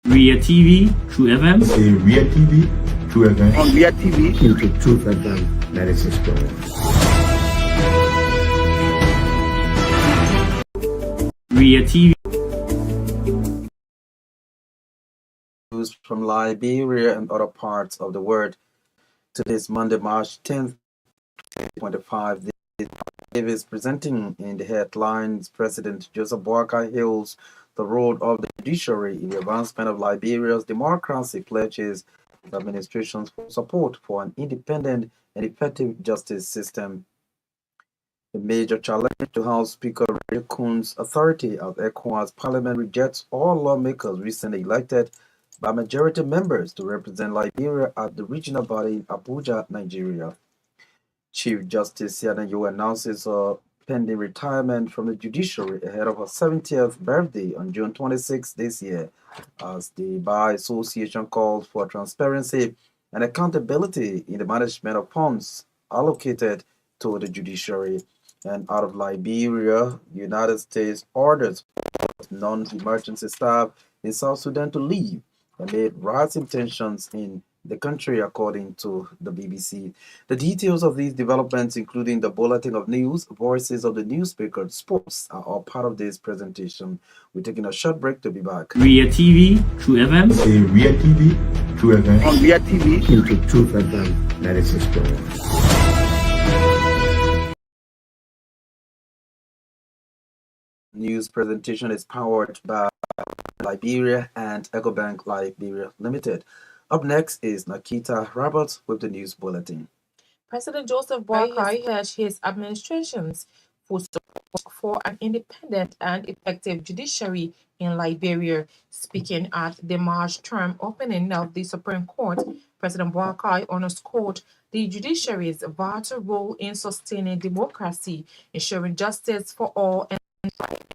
Ria TV, True FM. Say Ria TV, True FM. On Ria TV, into True FM 96.1. Ria TV. News from Liberia and other parts of the world. Today's Monday, March 10th, 2025. Davis presenting in the headlines. President Joseph Boakai hails the role of the judiciary in the advancement of Liberia's democracy, pledges the administration's support for an independent and effective justice system. The major challenge to House Speaker Ray Coon's authority of ECOWAS Parliament rejects all lawmakers recently elected by majority members to represent Liberia at the regional body in Abuja, Nigeria. Chief Justice Sianayo announces her pending retirement from the judiciary ahead of her 70th birthday on June 26 this year, as the Bar Association calls for transparency and accountability in the management of funds allocated to the judiciary. And out of Liberia, the United States orders non-emergency staff in South Sudan to leave amid rising tensions in the country, according to the BBC. The details of these developments, including the bulletin of news, voices of the newspaper, sports, are all part of this presentation. We're taking a short break to be back. Ria TV, True FM. Say Ria TV, True FM. on Ria TV, into True FM 96.1. News presentation is powered by Liberia and EcoBank Liberia Limited. Up next is Naketa Roberts with the news bulletin. President Joseph Boakai has his administration's full support for an independent and effective judiciary in Liberia. Speaking at the March term opening of the Supreme Court, President Boakai underscored the judiciary's vital role in sustaining democracy, ensuring justice for all, and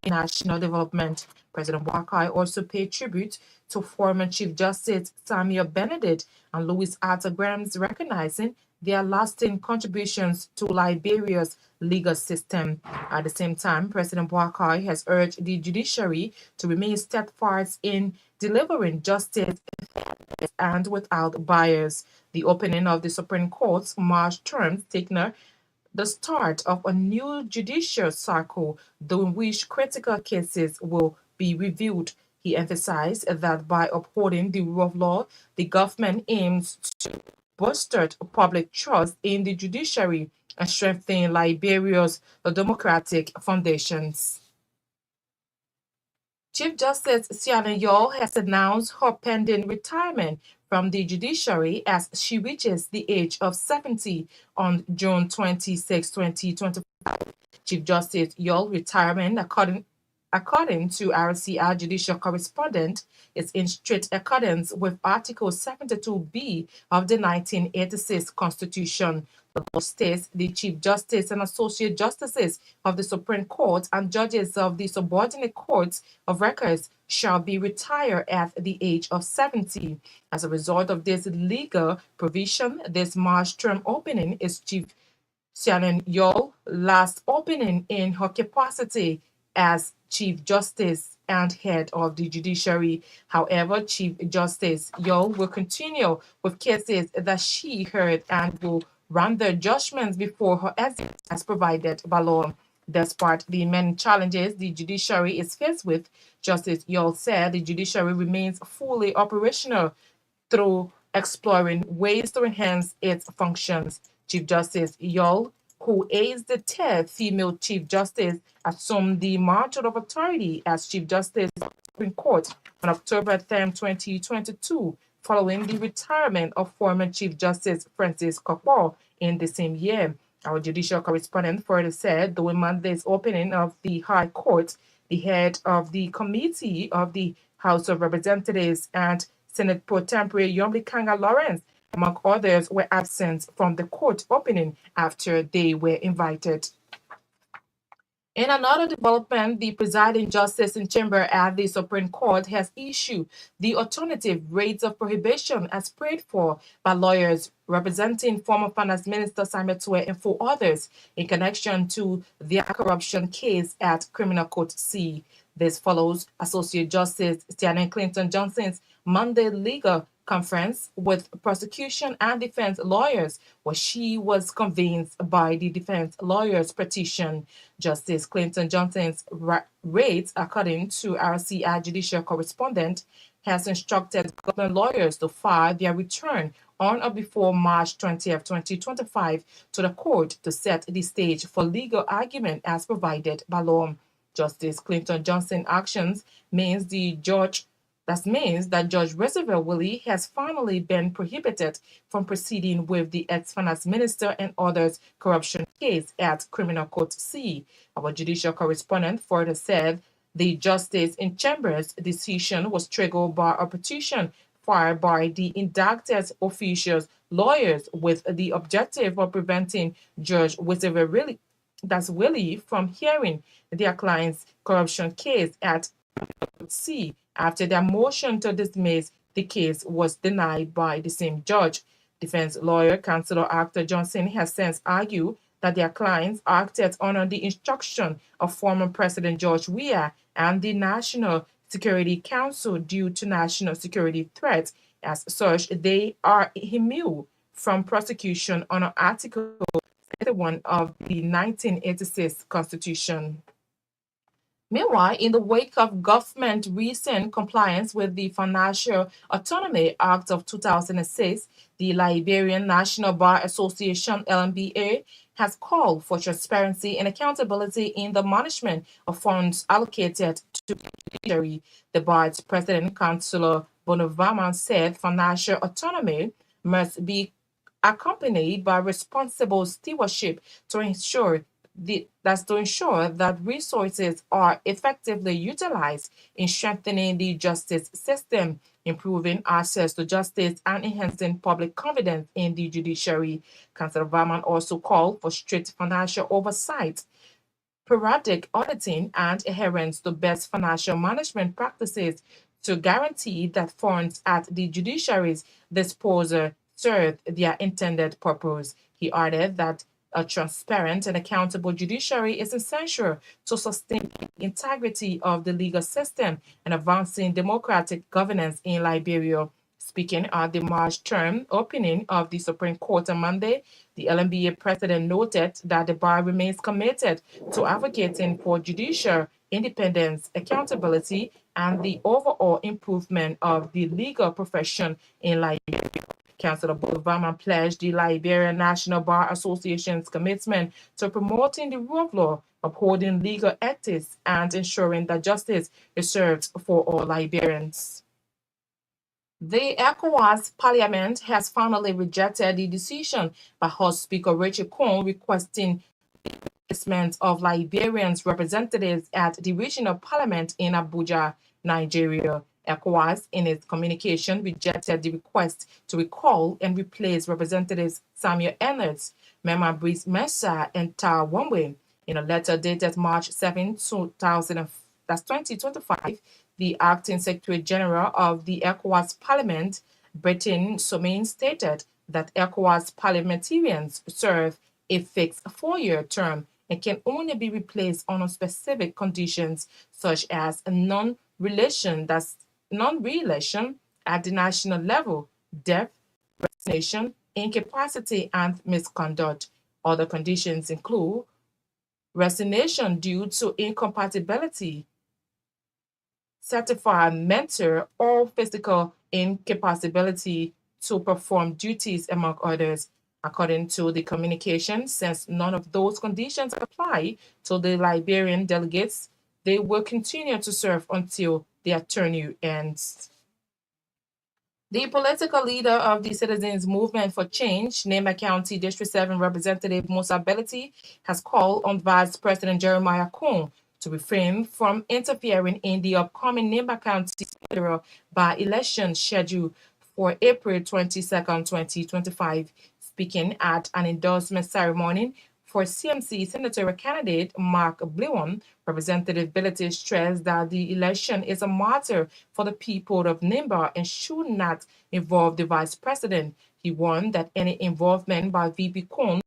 national development. President Boakai also paid tribute to former Chief Justice Samuel Benedict and Louis Arthur Grams, recognizing their lasting contributions to Liberia's legal system. At the same time, President Boakai has urged the judiciary to remain steadfast in delivering justice and without bias. The opening of the Supreme Court's March term signals the start of a new judicial cycle, during which critical cases will be reviewed. He emphasized that by upholding the rule of law, the government aims to bolster public trust in the judiciary and strengthen Liberia's democratic foundations. Chief Justice Sianayo has announced her pending retirement from the judiciary as she reaches the age of 70 on June 26, 2025. Chief Justice Yo's retirement, according to RCR judicial correspondent, is in strict accordance with Article 72B of the 1986 Constitution. The law states the Chief Justice and Associate Justices of the Supreme Court and judges of the subordinate courts of records shall be retired at the age of 70. As a result of this legal provision, this March term opening is Chief Sianayo's last opening in her capacity as Chief Justice and head of the judiciary. However, Chief Justice Yo will continue with cases that she heard and will render judgments before her as provided by law. Despite the many challenges the judiciary is faced with, Justice Yo said the judiciary remains fully operational through exploring ways to enhance its functions. Chief Justice Yo, who is the 10th female Chief Justice, assumed the mantle of authority as Chief Justice of the Supreme Court on October 10, 2022, following the retirement of former Chief Justice Francis Kokpo in the same year. Our judicial correspondent further said, during Monday's opening of the High Court, the head of the Committee of the House of Representatives and Senate Pro Tempore Yomli Kanga Lawrence, among others, were absent from the court opening after they were invited. In another development, the presiding justice in chamber at the Supreme Court has issued the alternative rates of prohibition as prayed for by lawyers representing former Finance Minister Samuel Tuwe and 4 others in connection to their corruption case at Criminal Court C. This follows Associate Justice Tiana Clinton Johnson's Monday legal conference with prosecution and defense lawyers, where she was convinced by the defense lawyers' petition. Justice Clinton Johnson's rate, according to RCI judicial correspondent, has instructed government lawyers to file their return on or before March 20th, 2025 to the court to set the stage for legal argument as provided by law. Justice Clinton Johnson actions means that Judge Roosevelt Willie has finally been prohibited from proceeding with the ex-finance minister and others' corruption case at Criminal Court C. Our judicial correspondent further said the justice in Chambers' decision was triggered by a petition filed by the indicted officials' lawyers with the objective of preventing Judge Roosevelt Willie from hearing their client's corruption case at C after their motion to dismiss the case was denied by the same judge. Defense lawyer Counselor Arthur Johnson has since argued that their clients acted under the instruction of former President George Weah and the National Security Council due to national security threats. As such, they are immune from prosecution under Article 31 of the 1986 Constitution. Meanwhile, in the wake of government recent compliance with the Financial Autonomy Act of 2006, the Liberian National Bar Association (LNBA) has called for transparency and accountability in the management of funds allocated to the judiciary. The bar's president, Councillor Bonovaman, said financial autonomy must be accompanied by responsible stewardship to ensure that resources are effectively utilized in strengthening the justice system, improving access to justice, and enhancing public confidence in the judiciary. Councillor Varman also called for strict financial oversight, periodic auditing, and adherence to best financial management practices to guarantee that funds at the judiciary's disposal serve their intended purpose. He added that a transparent and accountable judiciary is essential to sustain the integrity of the legal system and advancing democratic governance in Liberia. Speaking at the March term opening of the Supreme Court on Monday, the LNBA president noted that the bar remains committed to advocating for judicial independence, accountability, and the overall improvement of the legal profession in Liberia. Councillor Bonovaman pledged the Liberian National Bar Association's commitment to promoting the rule of law, upholding legal ethics, and ensuring that justice is served for all Liberians. The ECOWAS Parliament has finally rejected the decision by House Speaker Richard Cohn requesting the replacement of Liberians representatives at the regional parliament in Abuja, Nigeria. ECOWAS, in its communication, rejected the request to recall and replace Representatives Samuel Ennerts, Mema Brice Mensah, and Tara Wamwe. In a letter dated March 7, 2025, the acting Secretary General of the ECOWAS Parliament, Breton Somain, stated that ECOWAS parliamentarians serve a fixed 4-year term and can only be replaced on specific conditions, such as a non-reelection at the national level, death, resignation, incapacity, and misconduct. Other conditions include resignation due to incompatibility, certified mental or physical incapacity to perform duties, among others. According to the communication, since none of those conditions apply to the Liberian delegates, they will continue to serve until their tenure ends. The political leader of the Citizens Movement for Change, Nema County District 7 Representative Musa Belity, has called on Vice President Jeremiah Cohn to refrain from interfering in the upcoming Nema County federal by-election scheduled for April 22, 2025. Speaking at an endorsement ceremony for CMC senatorial candidate Mark Davis, Representative Belity stressed that the election is a matter for the people of Nimba and should not involve the vice president. He warned that any involvement by VP Cohn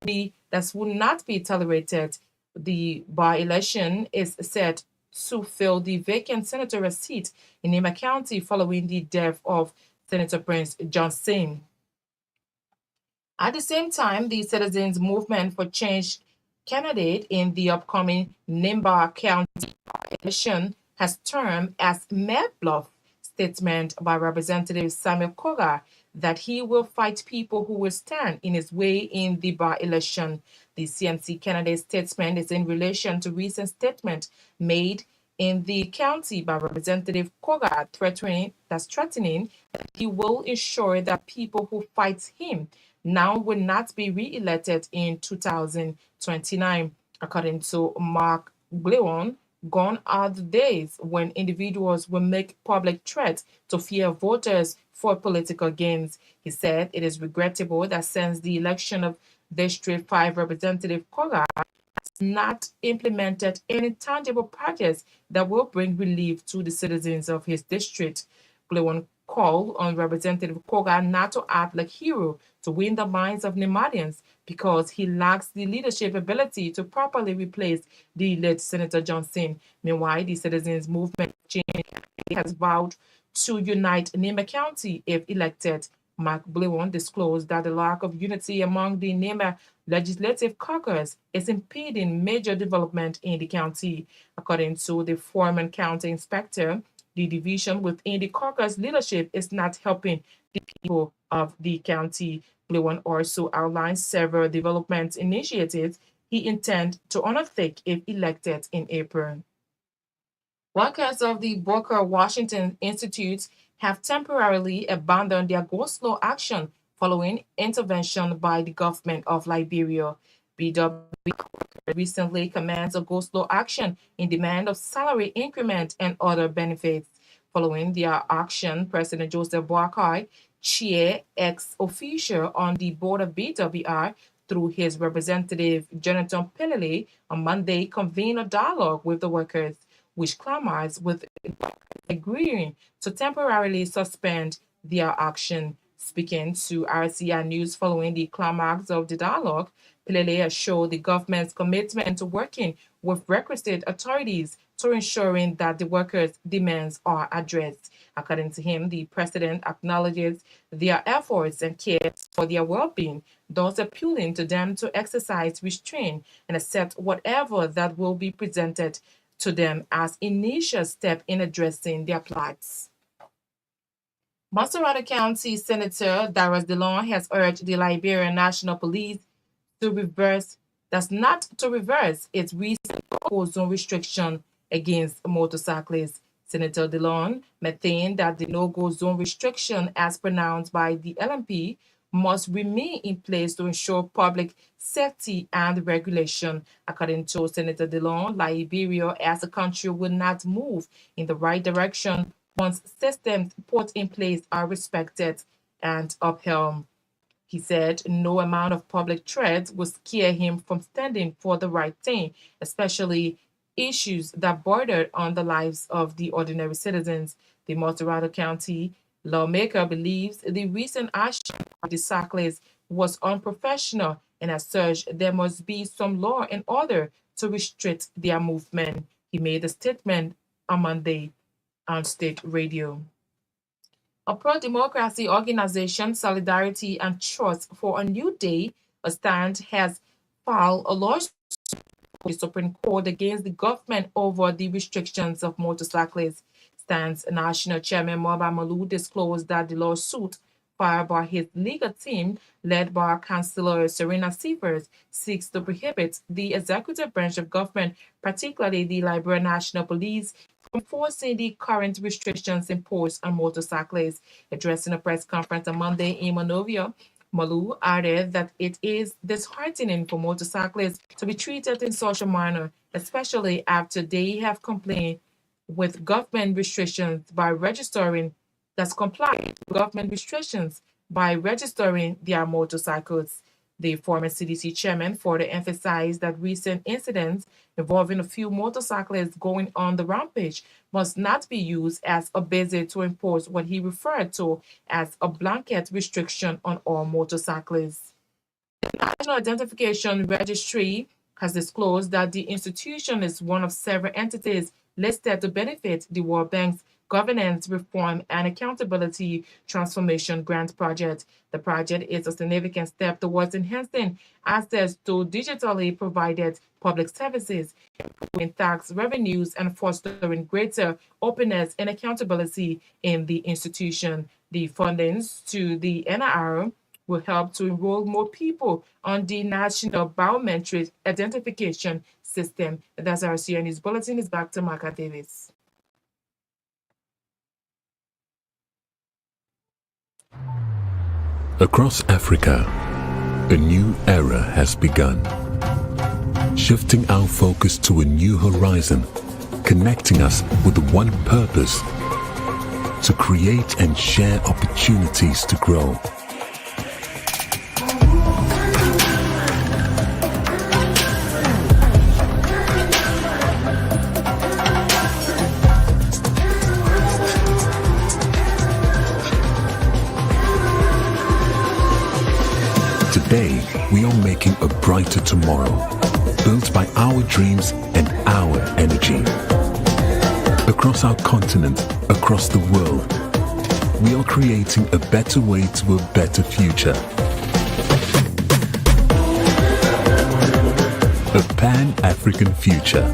would not be tolerated. The by-election is set to fill the vacant senatorial seat in Nema County following the death of Senator Prince Johnson. At the same time, the Citizens Movement for Change candidate in the upcoming Nimba County election has termed as mere bluff statement by Representative Samuel Koga that he will fight people who will stand in his way in the by-election. The CNC candidate's statement is in relation to recent statement made in the county by Representative Koga threatening that he will ensure that people who fight him now will not be re-elected in 2029. According to Mark Davis, gone are the days when individuals will make public threats to fear voters for political gains. He said it is regrettable that since the election of District 5 Representative Koga has not implemented any tangible projects that will bring relief to the citizens of his district. Blewon called on Representative Koga not to act like hero to win the minds of Nemadians because he lacks the leadership ability to properly replace the late Senator Johnson. Meanwhile, the Citizens Movement Change has vowed to unite Nema County if elected. Mark Blewon disclosed that the lack of unity among the Nema Legislative Caucus is impeding major development in the county. According to the former county inspector, the division within the caucus leadership is not helping the people of the county. Blewon also outlined several development initiatives he intends to undertake if elected in April. Workers of the Booker Washington Institute have temporarily abandoned their go-slow action following intervention by the government of Liberia. BW recently commenced a go-slow action in demand of salary increment and other benefits. Following their action, President Joseph Boakai, chair ex officio on the board of BWR, through his representative Jonathan Pelele, on Monday convened a dialogue with the workers, which clamors with agreeing to temporarily suspend their action. Speaking to RCI News following the climax of the dialogue, Pelele assured the government's commitment to working with requisite authorities to ensuring that the workers' demands are addressed. According to him, the president acknowledges their efforts and cares for their well-being, thus appealing to them to exercise restraint and accept whatever that will be presented to them as initial step in addressing their plights. Montserrat County Senator Darius DeLong has urged the Liberian National Police to reverse its recent zone restriction against motorcyclists. Senator DeLong maintained that the no-go zone restriction, as pronounced by the LMP, must remain in place to ensure public safety and regulation. According to Senator DeLong, Liberia as a country will not move in the right direction once systems put in place are respected and upheld. He said no amount of public threats will scare him from standing for the right thing, especially issues that bordered on the lives of the ordinary citizens. The Montserrat County lawmaker believes the recent action of the cyclists was unprofessional, and as such, there must be some law and order to restrict their movement. He made a statement on Monday on state radio. A pro-democracy organization, Solidarity and Trust for a New Day, a stand, has filed a lawsuit the Supreme Court against the government over the restrictions of motorcyclists. Stand's national chairman Moba Malu disclosed that the lawsuit filed by his legal team, led by Councillor Serena Sievers, seeks to prohibit the executive branch of government, particularly the Liberian National Police, from enforcing the current restrictions imposed on motorcyclists. Addressing a press conference on Monday in Monrovia, Malu added that it is disheartening for motorcyclists to be treated in such a manner, especially after they have complained with government restrictions by registering their motorcycles. The former CDC chairman further emphasized that recent incidents involving a few motorcyclists going on the rampage must not be used as a basis to impose what he referred to as a blanket restriction on all motorcyclists. The National Identification Registry has disclosed that the institution is one of several entities listed to benefit the World Bank's Governance Reform and Accountability Transformation Grant Project. The project is a significant step towards enhancing access to digitally provided public services, improving tax revenues, and fostering greater openness and accountability in the institution. The fundings to the NIR will help to enroll more people on the National Biometric Identification System. That's our CN News Bulletin. Is back to Marka Davis. Across Africa, a new era has begun, shifting our focus to a new horizon, connecting us with one purpose: to create and share opportunities to grow. Today, we are making a brighter tomorrow, built by our dreams and our energy. Across our continent, across the world, we are creating a better way to a better future. A Pan-African future,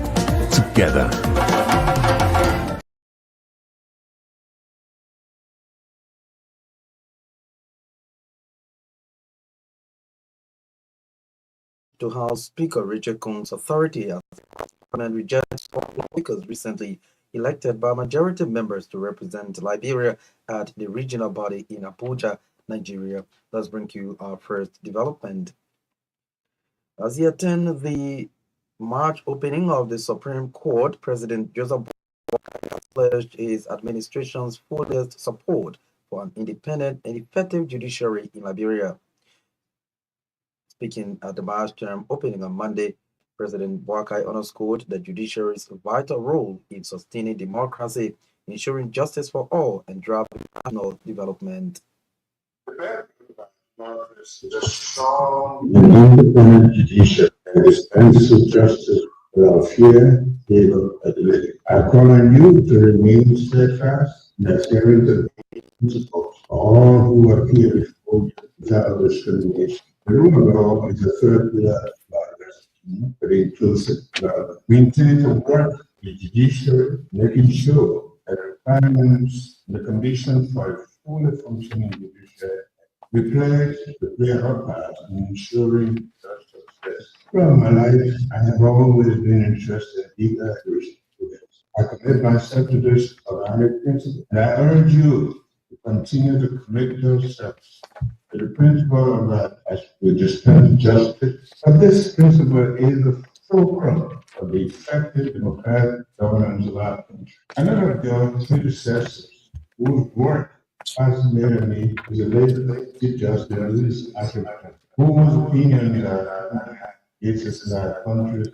together. To House Speaker Richard Coon's authority as Parliament rejects speakers recently elected by majority members to represent Liberia at the regional body in Abuja, Nigeria. Let's bring you our first development. As he attended the March opening of the Supreme Court, President Joseph has pledged his administration's fullest support for an independent and effective judiciary in Liberia. Speaking at the March term opening on Monday, President Boakai underscored the judiciary's vital role in sustaining democracy, ensuring justice for all, and driving national development. Is a strong and independent judiciary and dispenses justice without fear, favor, or delay. I call on you to remain steadfast in adhering to the principles for all who appear before you without discrimination. The rule of law is the third pillar of our destiny, but inclusive development. We intend to work with the judiciary, making sure that requirements and the conditions for a fully functioning judiciary. We pledge to play our part in ensuring such success. Throughout my life, I have always been interested in equal accuracy. I commit myself to this organic principle, and I urge you to continue to commit yourselves to the principle of that as we dispense justice. But this principle is the fulcrum of the effective democratic governance of our country. Another of your predecessors whose work fascinated me is the late Chief Justice Africa, whose opinions are cases in our country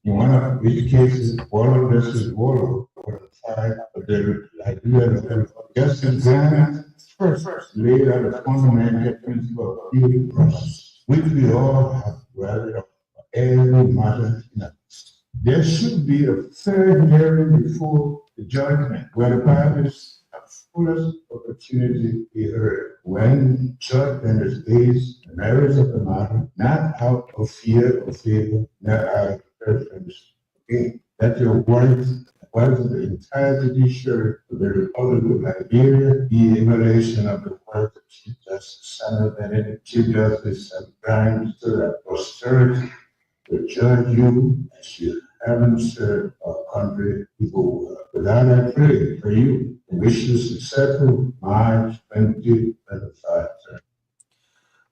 in one of which cases, Wallow versus Wallow were the side of the Liberia. Justice Grant first laid out a fundamental principle of due process, which we all have valued for every matter in us. There should be a third hearing before the judgment, where the parties have fullest opportunity to be heard. When judge investigates the merits of the matter, not out of fear or favor, not out of preference. Okay, that your words of the entire judiciary of the Republic of Liberia, the evaluation of the work of Chief Justice Samuel Benedict, Chief Justice Brian, so that posterity will judge you as you haven't served our country before. With that, I pray for you and wish you successful March 2025.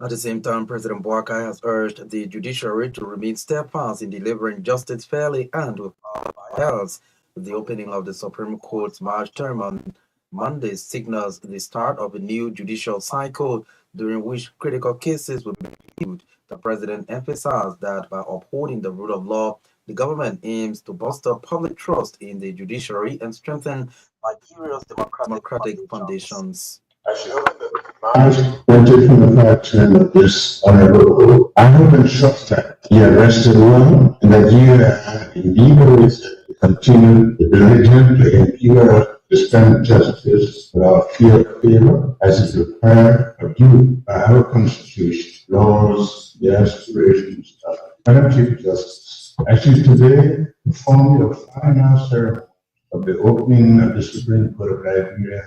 At the same time, President Boakai has urged the judiciary to remain steadfast in delivering justice fairly and without bias. The opening of the Supreme Court's March term on Monday signals the start of a new judicial cycle during which critical cases will be reviewed. The president emphasized that by upholding the rule of law, the government aims to bolster public trust in the judiciary and strengthen Liberia's democratic foundations. As you open the March 2025 term of this honorable court, I hope and trust that you have rested well and that you have indeed always continue to diligently endure to stand justice without fear or favor, as is required of you by our Constitution, laws, the aspirations of effective justice. Actually, today, perform your final ceremony of the opening of the Supreme Court of Liberia,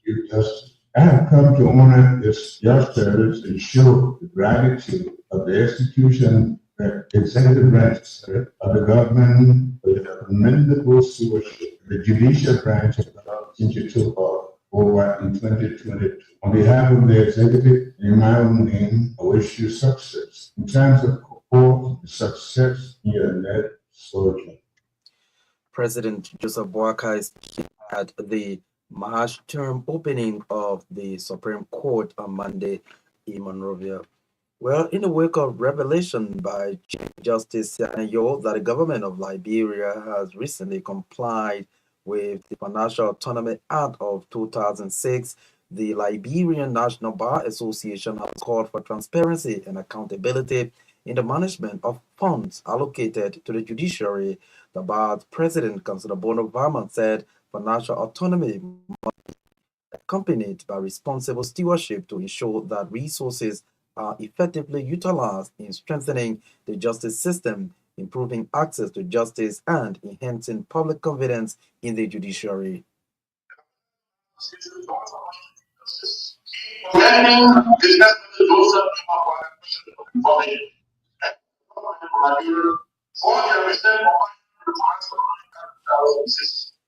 Chief Justice. I have come to honor this your service and show the gratitude of the execution executive branch of the government for the commendable stewardship the judicial branch of the government since you took over in 2022. On behalf of the executive, in my own name, I wish you success in terms of court success in your next soldier. President Joseph Boakai is speaking at the March term opening of the Supreme Court on Monday in Monrovia. Well, in the wake of revelation by Chief Justice Sanayo that the government of Liberia has recently complied with the Financial Autonomy Act of 2006, the Liberian National Bar Association has called for transparency and accountability in the management of funds allocated to the judiciary. The bar's president, Councillor Bono Varman, said financial autonomy must be accompanied by responsible stewardship to ensure that resources are effectively utilized in strengthening the justice system, improving access to justice, and enhancing public confidence in the judiciary.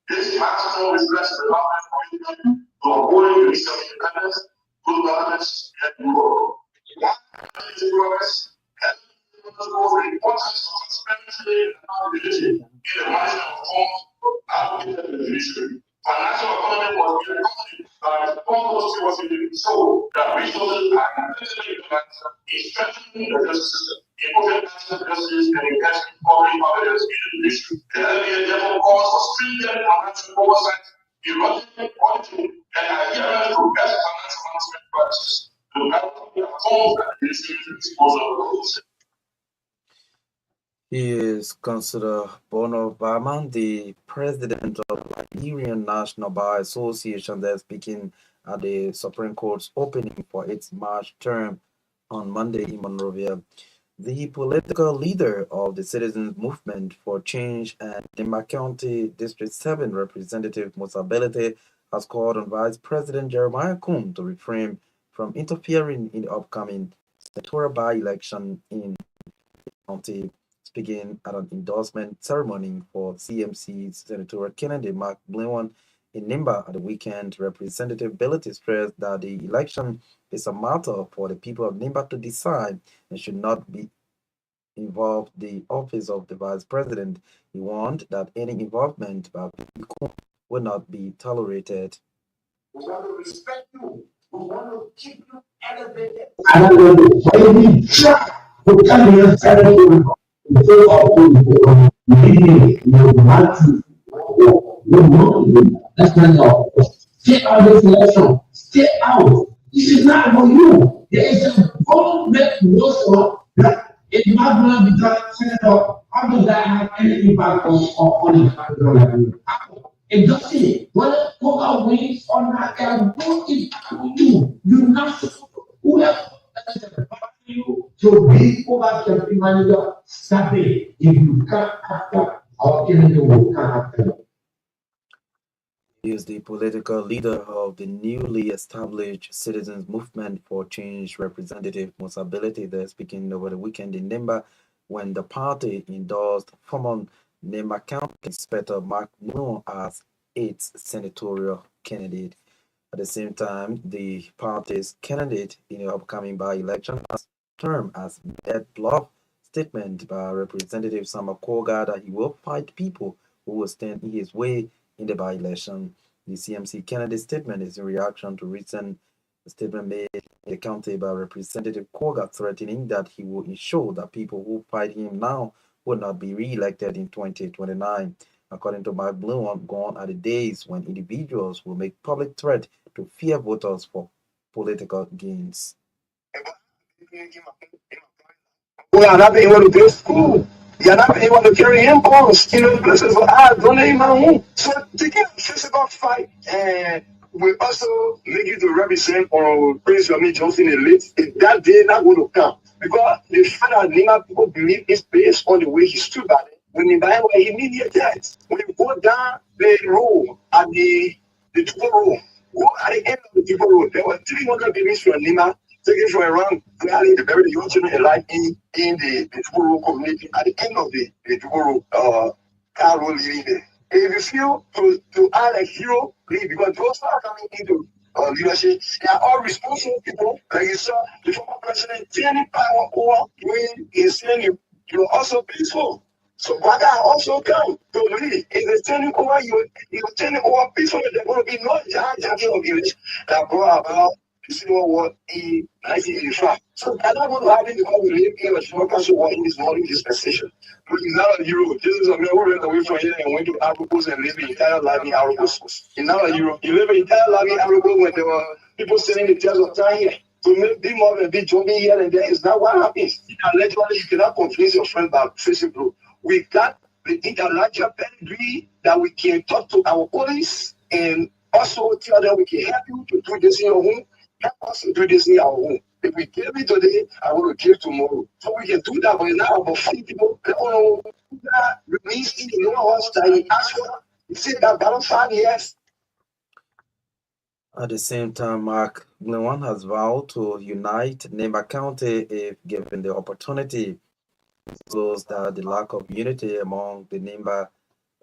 This milestone reflects the government's commitment to upholding the mission of independence, good governance, and growth. Progress and the importance of transparency and accountability in the management of funds allocated to the judiciary. Financial autonomy must be accompanied by responsible stewardship so that resources are effectively utilized in strengthening the justice system, improving access to justice, and enhancing public confidence in the judiciary. The LBA therefore calls for stringent financial oversight, erotic auditing, and adherence to best financial management practices. He is Councillor Bono Varman, the president of Liberian National Bar Association, there speaking at the Supreme Court's opening for its March term on Monday in Monrovia. The political leader of the Citizens Movement for Change and Nimba County District 7 Representative Musability has called on Vice President Jeremiah Kum to refrain from interfering in the upcoming senatorial by-election in the county. Speaking at an endorsement ceremony for CMC's senatorial candidate Mark Myean in Nimba at the weekend, Representative Belity stressed that the election is a matter for the people of Nimba to decide and should not be involved the office of the vice president. He warned that any involvement by people will not be tolerated. We want to respect you. We want to keep you elevated. I don't know why we try to come here and say that's not all. Stay out of this election. Stay out. This is not about you. There is a government notion that it might not be done, Senator. How does that have any impact on the it doesn't. Whether Coca wins or not, there are no impact on you. You're not supposed to. Whoever you to be over campaign manager, stop it. If you can't after our candidate will come after. He is the political leader of the newly established Citizens Movement for Change, Representative Musability, there speaking over the weekend in Nimba when the party endorsed former Nimba County Inspector Mark Myean as its senatorial candidate. At the same time, the party's candidate in the upcoming by-election has termed as bad bluff statement by Representative Samakoga that he will fight people who will stand in his way in the by-election. The CMC candidate statement is in reaction to recent statement made in the county by Representative Koga threatening that he will ensure that people who fight him now will not be re-elected in 2029. According to Mark Myean, gone are the days when individuals will make public threat to fear voters for political gains. Well, I've been able to go to school. You're not able to carry impulse in those places where I donate my own. So taking a physical fight and we also make you to represent or Prince Yomi Johnson elite. If that day not going to come. Because the fact that Nima people believe is based on the way he stood by it. When the Bible immediate death. When you go down the road at the Tupo road, go at the end of the Tupo road, there were 300 babies from Nima taken from around clearly the very young children alive in the Tupo community at the end of the Tupo car road living there. If you feel to add a hero, please, because those who are coming into leadership, they are all responsible people. Like you saw the former president turning power over when he's saying you're also peaceful. So Waka also come to lead. If they're turning over you're turning over peaceful, there's going to be no judging of village that brought about the Civil War in 1985. So I don't want to happen because we live in a democracy war in this modern dispensation. But it's not a Euro. This is a man who ran away from here and went to Arabos and lived the entire life in Arabos. It's not a Euro. You live an entire life in Arabos when there were people sitting the test of time here. To make big mob and big jumping here and there is not what happens. Intellectually, you cannot convince your friend by Facebook. We got the intellectual pedigree that we can talk to our police and also tell them we can help you to do this in your home. Help us to do this in our home. If we give it today, I want to give tomorrow. So we can do that, but now about 50 people, they don't know that remains in the Lord's time. You see that battle 5 years. At the same time, Mark Myean has vowed to unite Nemba County if given the opportunity. Disclose that the lack of unity among the Nemba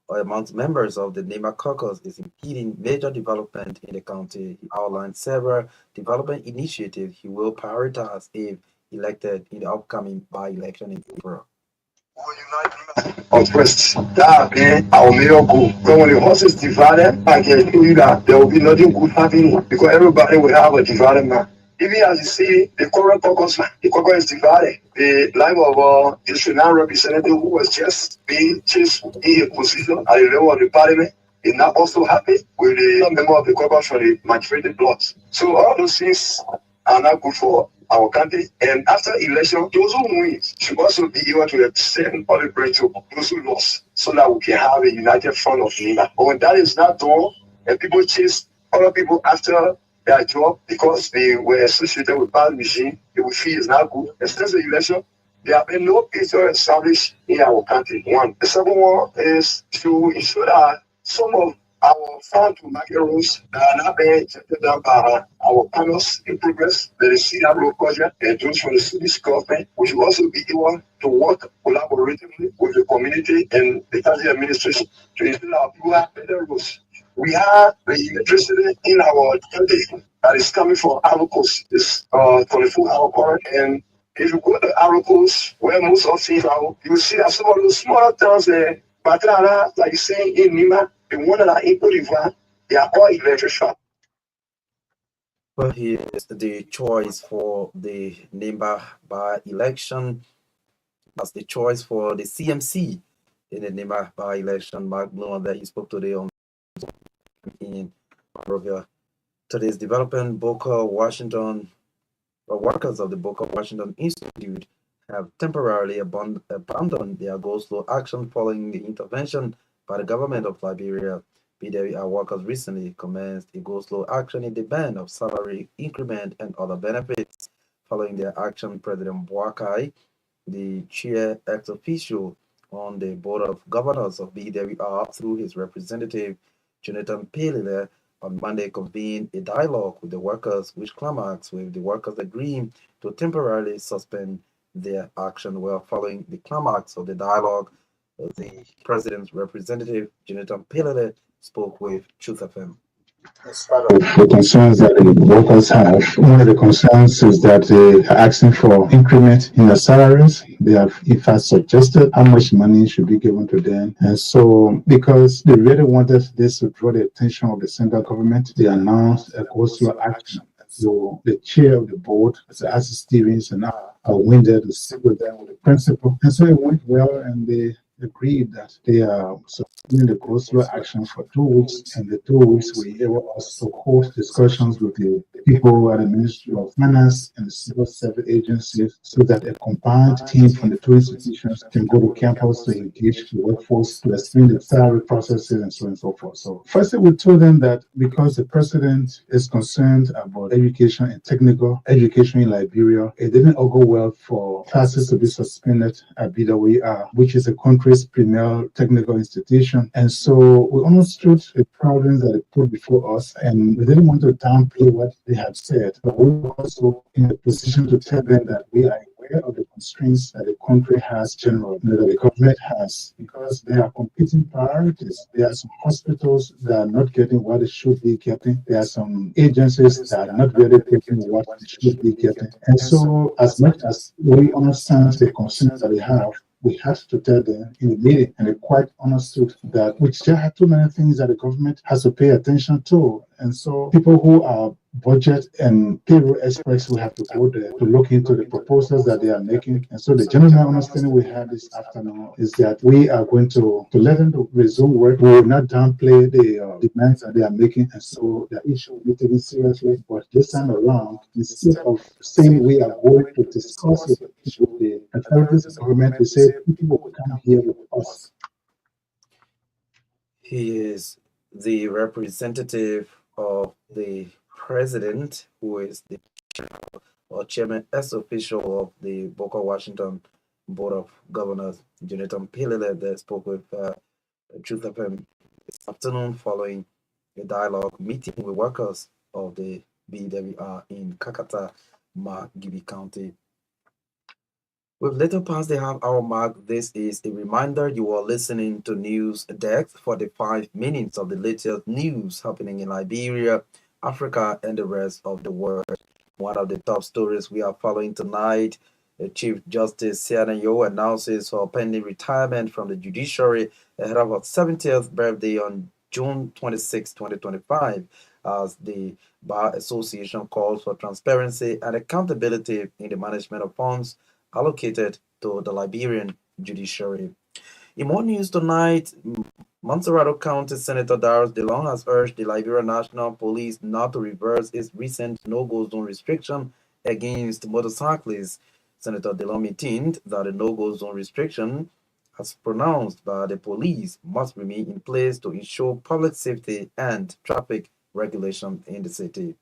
or amongst members of the Nemba caucus is impeding major development in the county. He outlined several development initiatives he will prioritize if elected in the upcoming by-election in April. Oppressed. That man, our mayor go. Because when the horses divided, I can tell you that there will be nothing good happening because everybody will have a divided man. Even as you see, the current caucus, the caucus is divided. The life of the national representative who was just being chased in a position at the level of the parliament is now also happy with the member of the caucus from the majority blocks. So all those things are not good for our country. And after election, those who win should also be able to extend all the bread to those who lost so that we can have a united front of Nima. But when that is not done, and people chase other people after their job because they were associated with bad regime, they will feel it's not good. And since the election, there have been no peace established in our country. One. The second one is to ensure that some of our farm to market rules that are not being accepted by our panels in progress, the CRO project, and those from the city's government, we should also be able to work collaboratively with the community and the county administration to ensure our people have better rules. We have the electricity in our country that is coming from Arocos. It's 24-hour current. And if you go to Arocos, where most of things are, you will see that some of those smaller towns there, Batrara, like you say in Nima, the one that are in Cote d'Ivoire, they are all electrified. Well, here's the choice for the Nemba by-election. That's the choice for the CMC in the Nemba by-election. Mark Myean that he spoke today on in Monrovia. Today's development, Boca Washington, workers of the Boca Washington Institute have temporarily abandoned their go-slow action following the intervention by the government of Liberia. BWI workers recently commenced a go-slow action in demand of salary increment and other benefits. Following their action, President Boakai, the chair ex officio on the board of governors of BWI through his representative Jonathan Pelele, on Monday convened a dialogue with the workers, which climaxed with the workers agreeing to temporarily suspend their action. Well, following the climax of the dialogue, the president's representative, Jonathan Pelele, spoke with Truth FM. As part of the concerns that the workers have, one of the concerns is that they are asking for increment in their salaries. They have, in fact, suggested how much money should be given to them. And so, because they really wanted this to draw the attention of the central government, they announced a go-slow action. So the chair of the board, Mr. Stevens, and I went there to sit with them with the principal. And so it went well, and they agreed that they are suspending the go-slow action for 2 weeks, and the 2 weeks we will also hold discussions with the people at the Ministry of Finance and the civil service agencies so that a combined team from the two institutions can go to campus to engage the workforce to explain the salary processes and so on and so forth. So firstly, we told them that because the president is concerned about education and technical education in Liberia, it didn't all go well for classes to be suspended at BWR, which is the country's premier technical institution. And so we understood the problems that it put before us, and we didn't want to downplay what they had said, but we were also in a position to tell them that we are aware of the constraints that the country has generally, that the government has, because there are competing priorities. There are some hospitals that are not getting what they should be getting. There are some agencies that are not really getting what they should be getting. And so as much as we understand the concerns that they have, we had to tell them in the meeting, and they quite understood that there are too many things that the government has to pay attention to. And so people who are budget and payroll experts will have to go there to look into the proposals that they are making. And so the general understanding we have this afternoon is that we are going to let them to resume work. We will not downplay the demands that they are making, and so the issue will be taken seriously. But this time around, instead of saying we are going to discuss the issue with the authorities, government, we say people will come here with us. He is the representative of the president, who is the chairman as official of the Booker Washington Board of Governors, Jonathan Pilele, that spoke with Truth FM this afternoon following a dialogue meeting with workers of the BWR in Kakata, Margibi County. With little past the half-hour mark, this is a reminder you are listening to News Desk for the 5 minutes of the latest news happening in Liberia, Africa, and the rest of the world. One of the top stories we are following tonight, Chief Justice Sianayo announces her pending retirement from the judiciary ahead of her 70th birthday on June 26, 2025, as the Bar Association calls for transparency and accountability in the management of funds allocated to the Liberian judiciary. In more news tonight, Montserrat County Senator Darius DeLong has urged the Liberia National Police not to reverse its recent no-go zone restriction against motorcyclists. Senator DeLong maintained that the no-go zone restriction, as pronounced by the police, must remain in place to ensure public safety and traffic regulation in the city.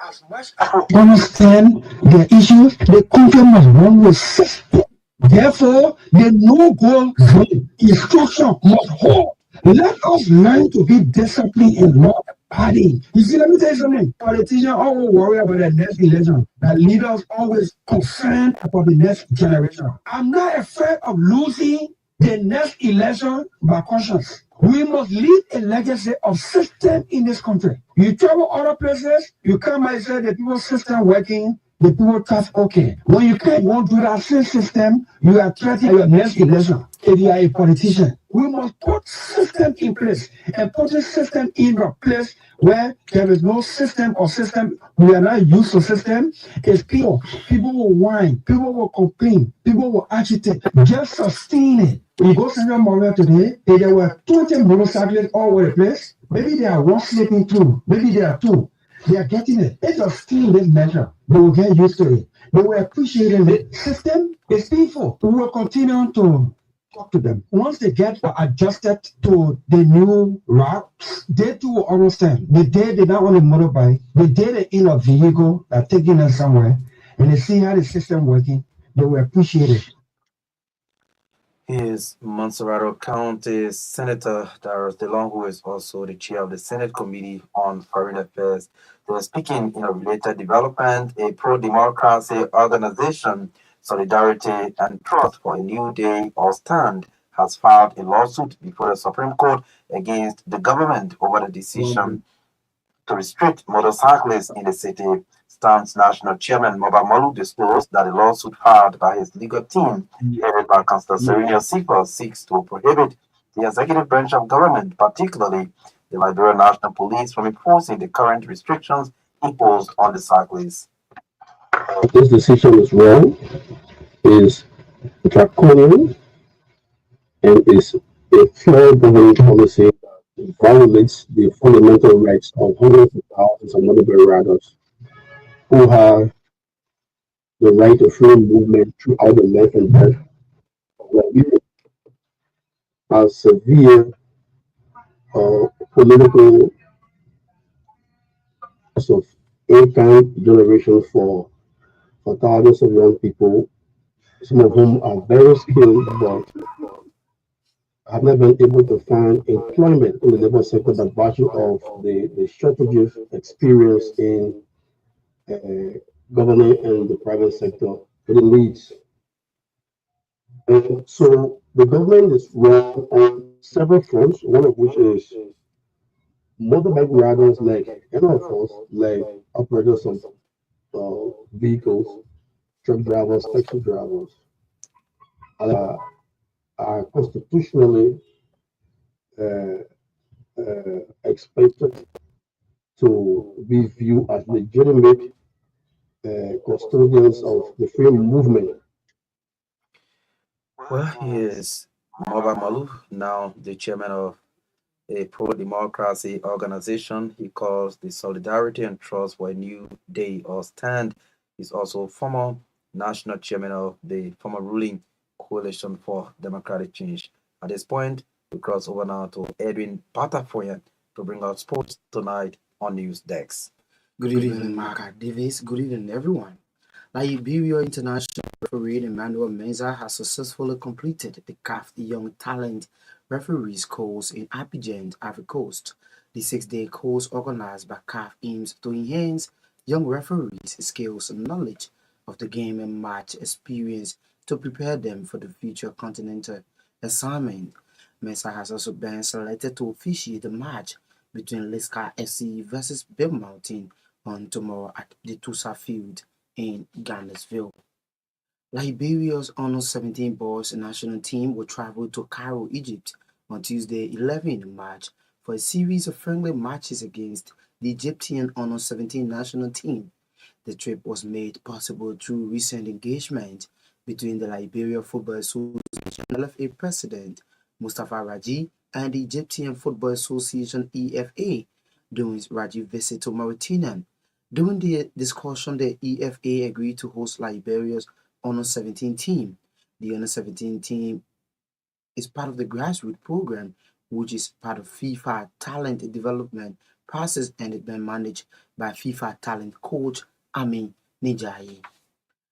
As much as we understand the issues, the country must run with system. Therefore, the no-go zone instruction must hold. Let us learn to be disciplined and not party. You see, let me tell you something. Politicians always worry about the next election. The leaders always concerned about the next generation. I'm not afraid of losing the next election by conscience. We must leave a legacy of system in this country. You travel other places, you come by and say the people's system working, the people task okay. When you can't want to do that same system, you are threatening your next election. If you are a politician, we must put system in place, and put a system in a place where there is no system or system, we are not used to system. It's people. People will whine, people will complain, people will agitate. Just sustain it. When you go to Central Moria today, if there were 20 motorcyclists all over the place, maybe there are one sleeping through, maybe there are two. They are getting it. It's a still this measure. They will get used to it. They will appreciate it. The system is painful. We will continue to talk to them. Once they get adjusted to the new routes, they too will understand. The day they don't want a motorbike, the day they in a vehicle that taking them somewhere, and they see how the system working, they will appreciate it. Is Montserrat County Senator Darius DeLong, who is also the chair of the Senate Committee on Foreign Affairs. They were speaking in a related development. A pro-democracy organization, Solidarity and Trust for a New Day or Stand, has filed a lawsuit before the Supreme Court against the government over the decision to restrict motorcyclists in the city. Stand's national chairman, Moba Molu, disclosed that a lawsuit filed by his legal team, headed by Councillor Serena Sifa, seeks to prohibit the executive branch of government, particularly the Liberia National Police, from enforcing the current restrictions imposed on the cyclists. This decision is wrong, is draconian, and is a flawed government policy that violates the fundamental rights of hundreds of thousands of Montevideo riders who have the right of freedom movement throughout the life and death of Liberia as severe political loss of income generation for thousands of young people, some of whom are very skilled but have not been able to find employment in the labor sector by virtue of the shortages experienced in uh, government and the private sector within needs. And so the government is run on several fronts, one of which is motorbike riders like any of us, like operators of vehicles, truck drivers, taxi drivers, are constitutionally uh, expected to be viewed as legitimate custodians of the free movement. Well, he is Moba Malu, now the chairman of a pro-democracy organization he calls the Solidarity and Trust for a New Day or Stand. He's also former national chairman of the former ruling Coalition for Democratic Change. At this point, we cross over now to Edwin Patafoyan to bring out sports tonight on News Decks. Good evening, Marka Davis. Good evening, everyone. Liberia international referee Emmanuel Mensah has successfully completed the CAF Young Talent Referees course in Abidjan, Ivory Coast. The 6-day course organized by CAF aims to enhance young referees' skills and knowledge of the game and match experience to prepare them for the future continental assignment. Mensah has also been selected to officiate the match between Liska FC versus Bill Mountain on tomorrow at the Tusa Field in Gainesville. Liberia's Honor 17 boys national team will travel to Cairo, Egypt on Tuesday, 11 March for a series of friendly matches against the Egyptian Honor 17 national team. The trip was made possible through recent engagement between the Liberia Football Association LFA president Mustafa Raji and the Egyptian Football Association EFA during Raji's visit to Mauritania. During the discussion, the EFA agreed to host Liberia's Honor 17 team. The Honor 17 team is part of the grassroots program, which is part of FIFA talent development process and is being managed by FIFA talent coach Amin Nijayi.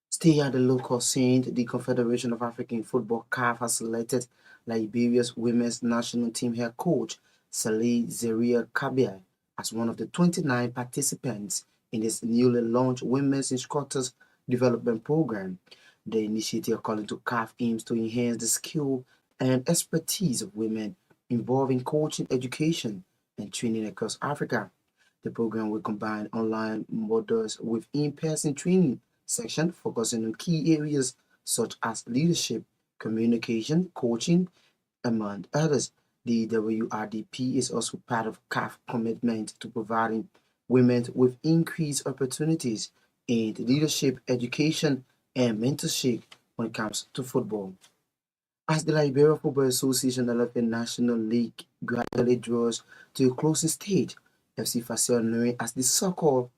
Stay at the local scene, the Confederation of African Football CAF has selected Liberia's women's national team head coach Salih Zeria Kabir as one of the 29 participants in this newly launched Women's Instructors Development Program. The initiative, according to CAF, aims to enhance the skill and expertise of women involving coaching, education, and training across Africa. The program will combine online models with in-person training section focusing on key areas such as leadership, communication, coaching, among others. The WRDP is also part of CAF commitment to providing women with increased opportunities in leadership, education, and mentorship when it comes to football. As the Liberia Football Association LFA National League gradually draws to a closing stage, FC Fasel, known as the so-called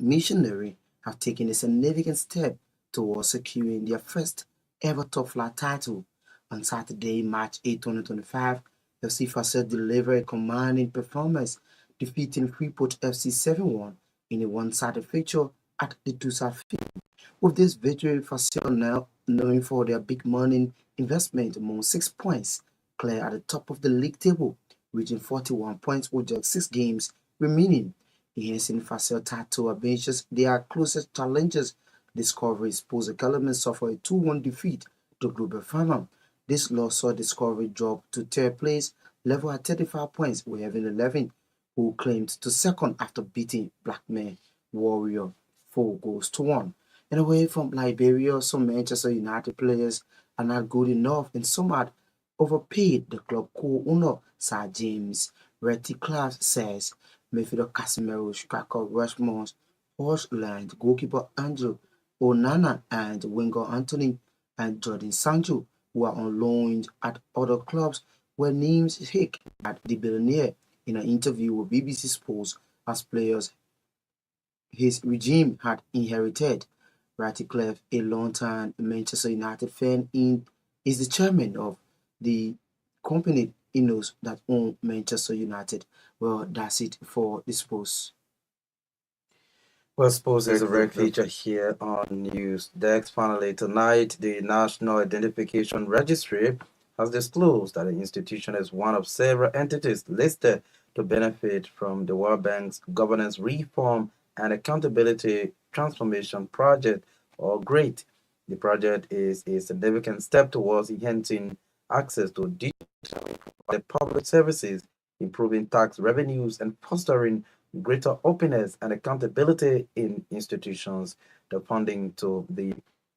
missionary, have taken a significant step towards securing their first ever top flight title. On Saturday, March 8, 2025, FC Fasel delivered a commanding performance, defeating Freeport FC 7-1 in a one-sided fixture at the Tusa Field. With this victory, Fasel, now known for their big money investment, among 6 points, clear at the top of the league table, reaching 41 points with just 6 games remaining. Enhancing Fasel title advantages their closest challengers. Discovery Sports Academy suffered a 2-1 defeat to Global Farmer. This loss saw Discovery drop to third place, level at 35 points, with Heaven 11, who claimed to second after beating Blackman Warrior 4-1. And away from Liberia, some Manchester United players are not good enough, and some had overpaid the club co-owner Sir James Ratcliffe says. Midfielder Casemiro, striker Rushmore, Horseland, goalkeeper Andrew Onana, and winger Anthony and Jordan Sancho, who are on loan at other clubs, were named hit at the billionaire in an interview with BBC Sports as players his regime had inherited. Ratcliffe, a long-time Manchester United fan, is the chairman of the company that own Manchester United. Well, that's it for this post. Well, sports is a rare feature here on News Desk. Finally, tonight, the National Identification Registry has disclosed that the institution is one of several entities listed to benefit from the World Bank's Governance Reform and Accountability Transformation Project, or GREAT. The project is a significant step towards enhancing access to digital public services, improving tax revenues, and fostering greater openness and accountability in institutions. The funding to the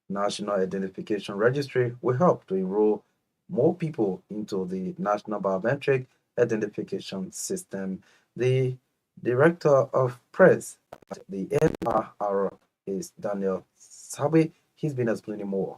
National Identification Registry will help to enroll more people into the National Biometric Identification System. The Director of Press at the NRR is Daniel Sabe. He's been explaining more.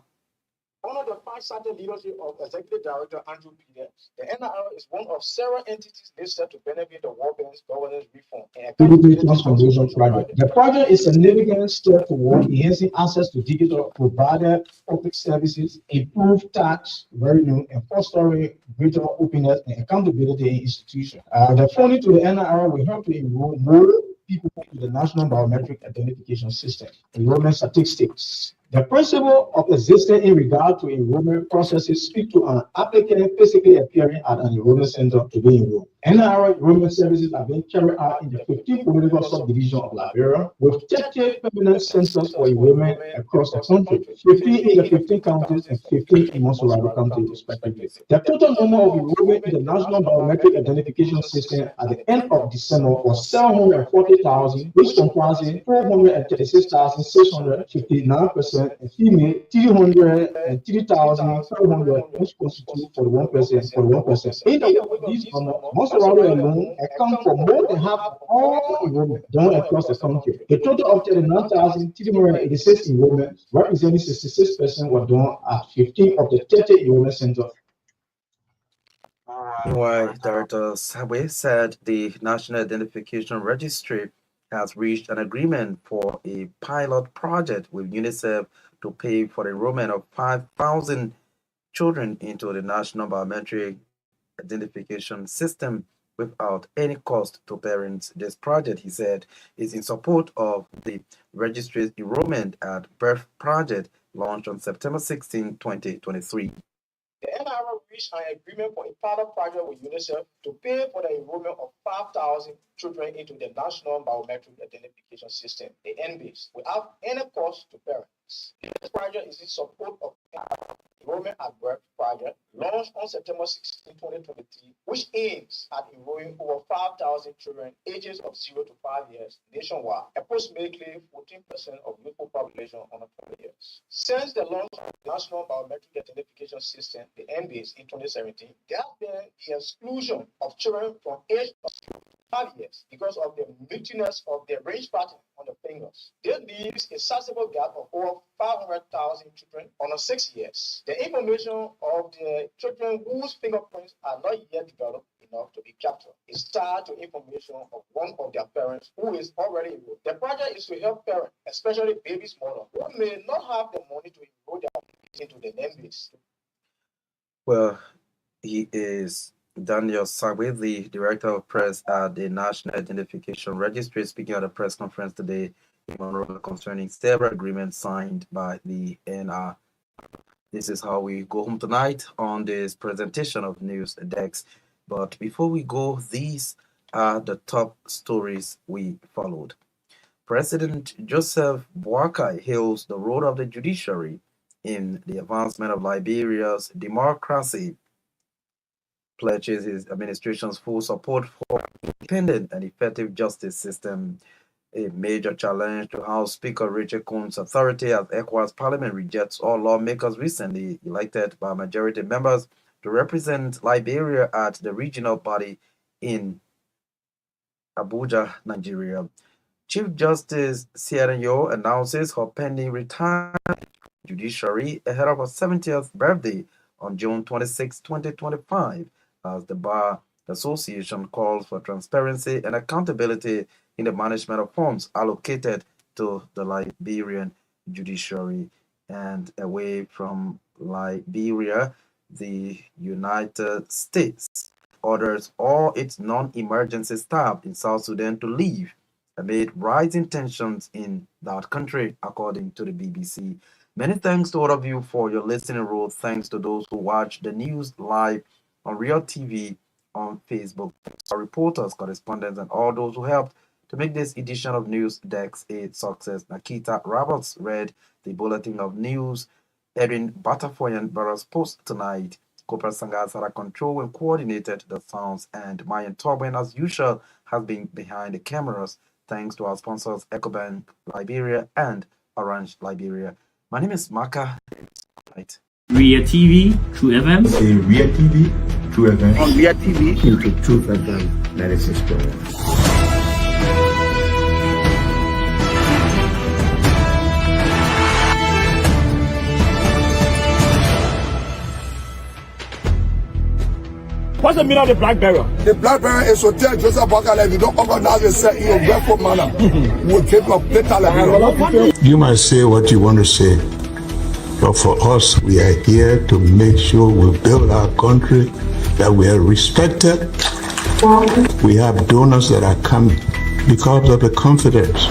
Under the five-sided leadership of Executive Director Andrew Peters, the NRL is one of several entities listed to benefit the World Bank's governance reform and Accountability Transformation Project. The project is a significant step toward enhancing access to digital provided public services, improve tax revenue, and fostering greater openness and accountability in institutions. The funding to the NRL will help to enroll more people into the National Biometric Identification System. Enrollment statistics. The principle of existing in regard to enrollment processes speak to an applicant physically appearing at an enrollment center to be enrolled. NRL enrollment services are being carried out in the 15 political subdivision of Liberia, with 30 permanent centers for enrollment across the country, 15 in the 15 counties and 15 in Monterey County, respectively. The total number of enrollment in the National Biometric Identification System at the end of December was 740,000, which comprises 436,659%, and female 303,500, which constitutes 41%. In the way these numbers, Monterey alone account for more than half of all enrollment done across the country. A total of 39,386 enrollments, representing 66%, were done at 15 of the 30 enrollment centers. Meanwhile, Director Sabe said the National Identification Registry has reached an agreement for a pilot project with UNICEF to pay for the enrollment of 5,000 children into the National Biometric Identification System without any cost to parents. This project, he said, is in support of the registry's enrollment at Birth Project, launched on September 16, 2023. The NRL reached an agreement for a pilot project with UNICEF to pay for the enrollment of 5,000 children into the National Biometric Identification System, the NBIS, without any cost to parents. This project is in support of the Enrollment at Birth Project, launched on September 16, 2023, which aims at enrolling over 5,000 children ages of 0 to 5 years nationwide, approximately 14% of youthful population under 20 years. Since the launch of the National Biometric Identification System, the NBIS, in 2017, there has been the exclusion of children from age of 5 years because of the multiness of the range pattern on the fingers. This leaves a sizable gap of over 500,000 children under 6 years. The information of the children whose fingerprints are not yet developed enough to be captured is tied to information of one of their parents who is already enrolled. The project is to help parents, especially babies' mothers, who may not have the money to enroll their babies into the NBIS. Well, he is Daniel Sabe, the Director of Press at the National Identification Registry, speaking at a press conference today in Monrovia concerning several agreements signed by the NR. This is how we go home tonight on this presentation of News Dex. But before we go, these are the top stories we followed. President Joseph Boakai hails the role of the judiciary in the advancement of Liberia's democracy, pledges his administration's full support for an independent and effective justice system. A major challenge to House Speaker Richard Coon's authority as ECOWAS Parliament rejects all lawmakers recently elected by majority members to represent Liberia at the regional body in Abuja, Nigeria. Chief Justice Yo announces her pending retirement from the judiciary ahead of her 70th birthday on June 26, 2025, as the Bar Association calls for transparency and accountability in the management of funds allocated to the Liberian judiciary. And away from Liberia, the United States orders all its non-emergency staff in South Sudan to leave amid rising tensions in that country, according to the BBC. Many thanks to all of you for your listening role. Thanks to those who watch the news live on Real TV, on Facebook, our reporters, correspondents, and all those who helped to make this edition of News Desk a success. Naketa Roberts read the bulletin of news. Erin Batafoyan Barras Post tonight. Corporal Sangas had control and coordinated the sounds, and Myean Torgbean, as usual, has been behind the cameras. Thanks to our sponsors, EcoBank Liberia and Orange Liberia. My name is Marka. Ria TV, True FM. In Ria TV, True FM. On Ria TV, Into True FM 96.1. What's the meaning of the black barrier? The black barrier is to tell Joseph Bakala, if you don't organize yourself in your grateful manner, we'll take your better life. You might say what you want to say, but for us, we are here to make sure we build our country, that we are respected. We have donors that are coming because of the confidence.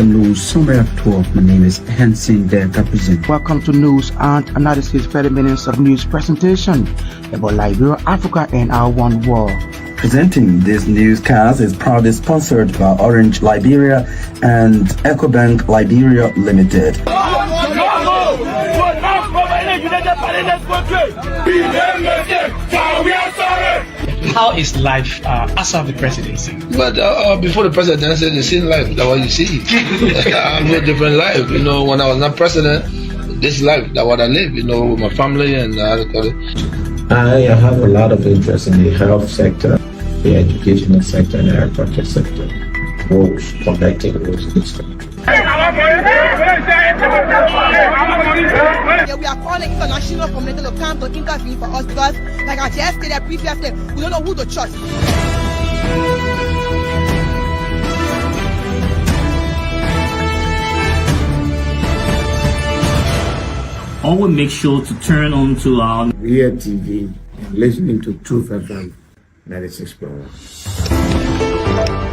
News Summary at 12. My name is Hansen the representative. welcome to News and Analysis 30 minutes of news presentation about Liberia, Africa, and our one world. Presenting this newscast is proudly sponsored by Orange Liberia and EcoBank Liberia Limited. How is life after the presidency? But before the presidency, the same life, that's what you see. I live a different life. You know, when I was not president, this life, that's what I live, you know, with my family and I have a lot of interest in the health sector, the educational sector, and the agriculture sector. Roads, connecting roads in this country. We are calling international community to come to intervene for us because, like I just stated previously, we don't know who to trust. Always make sure to turn on to our Ria TV and listening to True FM 96.1.